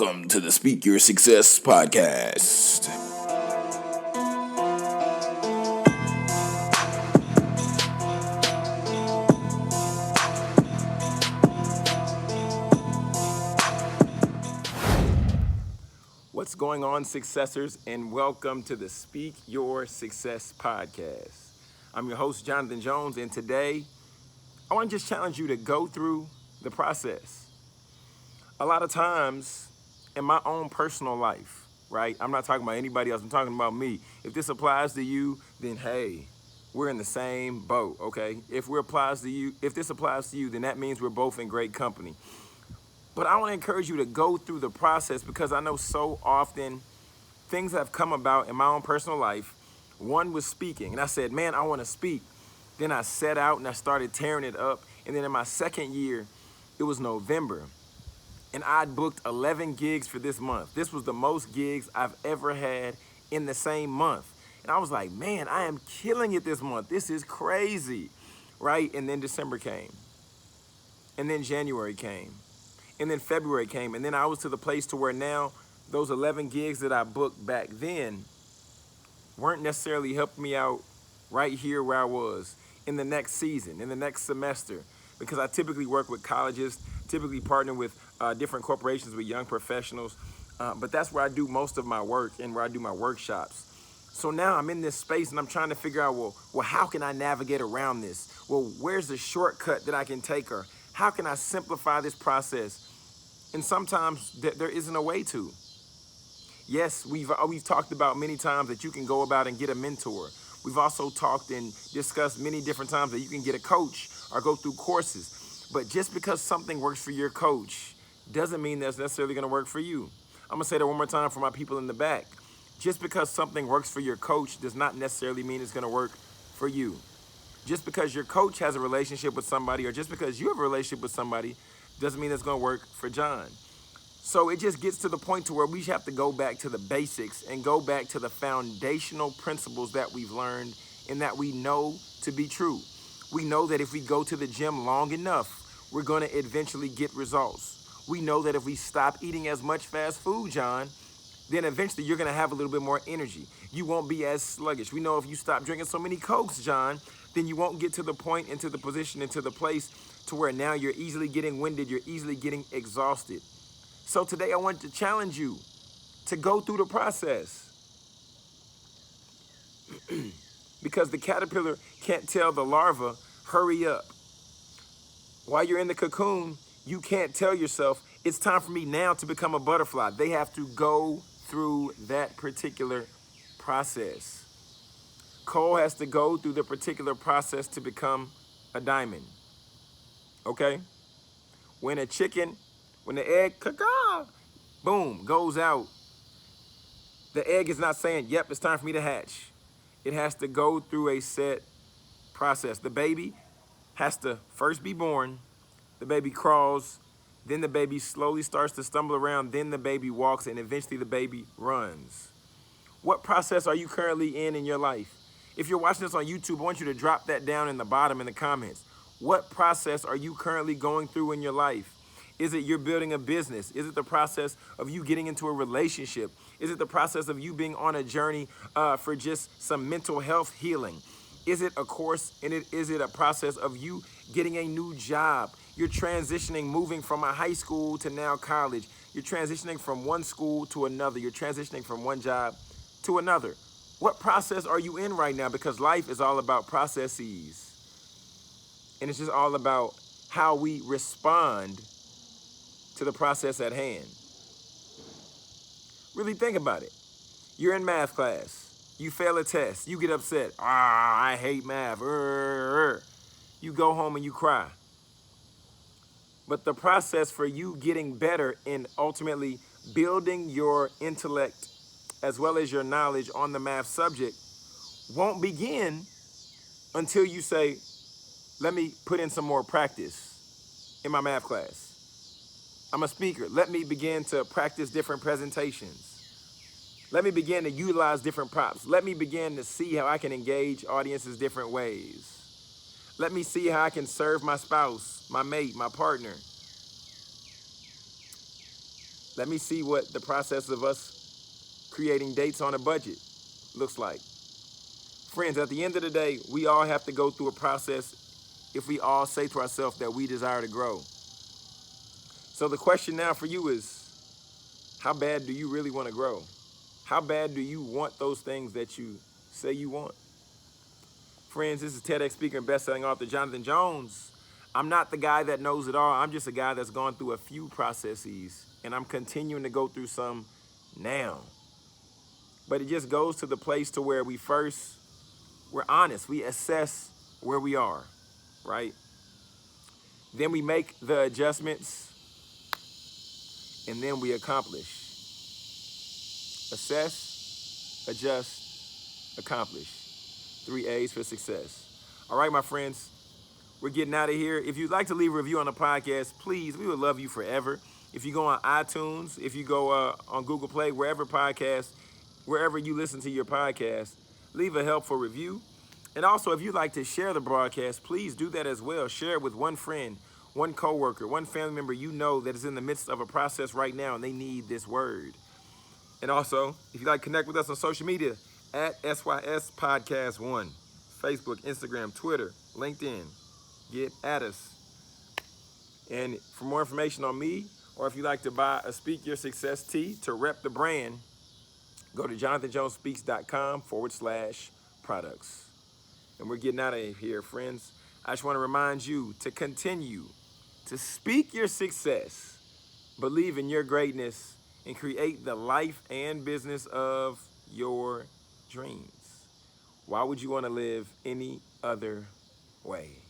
Welcome to the Speak Your Success podcast. What's going on, successors, and welcome to the Speak Your Success podcast. I'm your host, Jonathan Jones, and today I want to just challenge you to go through the process. A lot of times in my own personal life, right? I'm not talking about anybody else, I'm talking about me. If this applies to you, then hey, we're in the same boat, okay? If this applies to you, then that means we're both in great company. But I want to encourage you to go through the process because I know so often things have come about in my own personal life. One was speaking, and I said, man, I want to speak. Then I set out and I started tearing it up. And then in my second year, it was November, and I'd booked 11 gigs for this month. This was the most gigs I've ever had in the same month. And I was like, man, I am killing it this month. This is crazy, right? And then December came, and then January came, and then February came, and then I was to the place to where now those 11 gigs that I booked back then weren't necessarily helping me out right here where I was in the next season, in the next semester, because I typically work with colleges, typically partner with different corporations with young professionals, but that's where I do most of my work and where I do my workshops. So now I'm in this space and I'm trying to figure out, well, how can I navigate around this? Well, where's the shortcut that I can take, or how can I simplify this process? And sometimes there isn't a way to. Yes, we've talked about many times that you can go about and get a mentor. We've also talked and discussed many different times that you can get a coach or go through courses. But just because something works for your coach doesn't mean that's necessarily going to work for you. I'm going to say that one more time for my people in the back. Just because something works for your coach does not necessarily mean it's going to work for you. Just because your coach has a relationship with somebody, or just because you have a relationship with somebody, doesn't mean it's going to work for John. So it just gets to the point to where we have to go back to the basics and go back to the foundational principles that we've learned and that we know to be true. We know that if we go to the gym long enough, we're going to eventually get results. We know that if we stop eating as much fast food, John, then eventually you're going to have a little bit more energy. You won't be as sluggish. We know if you stop drinking so many Cokes, John, then you won't get to the point, into the position, into the place to where now you're easily getting winded, you're easily getting exhausted. So today I want to challenge you to go through the process. Because the caterpillar can't tell the larva, hurry up. While you're in the cocoon, you can't tell yourself, it's time for me now to become a butterfly. They have to go through that particular process. Cole has to go through the particular process to become a diamond. Okay? When the egg, boom, goes out, the egg is not saying, yep, it's time for me to hatch. It has to go through a set process. The baby has to first be born, the baby crawls, then the baby slowly starts to stumble around, then the baby walks, and eventually the baby runs. What process are you currently in your life? If you're watching this on YouTube, I want you to drop that down in the bottom in the comments. What process are you currently going through in your life? Is it you're building a business? Is it the process of you getting into a relationship? Is it the process of you being on a journey for just some mental health healing? Is it a course, and is it a process of you getting a new job? You're transitioning, moving from a high school to now college. You're transitioning from one school to another. You're transitioning from one job to another. What process are you in right now? Because life is all about processes. And it's just all about how we respond to the process at hand. Really think about it. You're in math class. You fail a test. You get upset. I hate math. You go home and you cry. But the process for you getting better and ultimately building your intellect as well as your knowledge on the math subject won't begin until you say, let me put in some more practice in my math class. I'm a speaker. Let me begin to practice different presentations. Let me begin to utilize different props. Let me begin to see how I can engage audiences different ways. Let me see how I can serve my spouse, my mate, my partner. Let me see what the process of us creating dates on a budget looks like. Friends, at the end of the day, we all have to go through a process if we all say to ourselves that we desire to grow. So the question now for you is, how bad do you really want to grow? How bad do you want those things that you say you want? Friends, this is TEDx speaker and best-selling author Jonathan Jones. I'm not the guy that knows it all. I'm just a guy that's gone through a few processes, and I'm continuing to go through some now. But it just goes to the place to where we're honest. We assess where we are, right? Then we make the adjustments, and then we accomplish. Assess, adjust, accomplish. 3 A's for success. All right, my friends, we're getting out of here. If you'd like to leave a review on the podcast, please, we would love you forever. If you go on iTunes, if you go on Google Play, wherever you listen to your podcast, leave a helpful review. And also, if you'd like to share the broadcast, please do that as well. Share it with one friend, one coworker, one family member you know that is in the midst of a process right now and they need this word. And also, if you'd like to connect with us on social media, at SYS Podcast 1, Facebook, Instagram, Twitter, LinkedIn. Get at us. And for more information on me, or if you'd like to buy a Speak Your Success tee to rep the brand, go to jonathanjonespeaks.com/products. And we're getting out of here, friends. I just want to remind you to continue to speak your success, believe in your greatness, and create the life and business of your dreams. Why would you want to live any other way?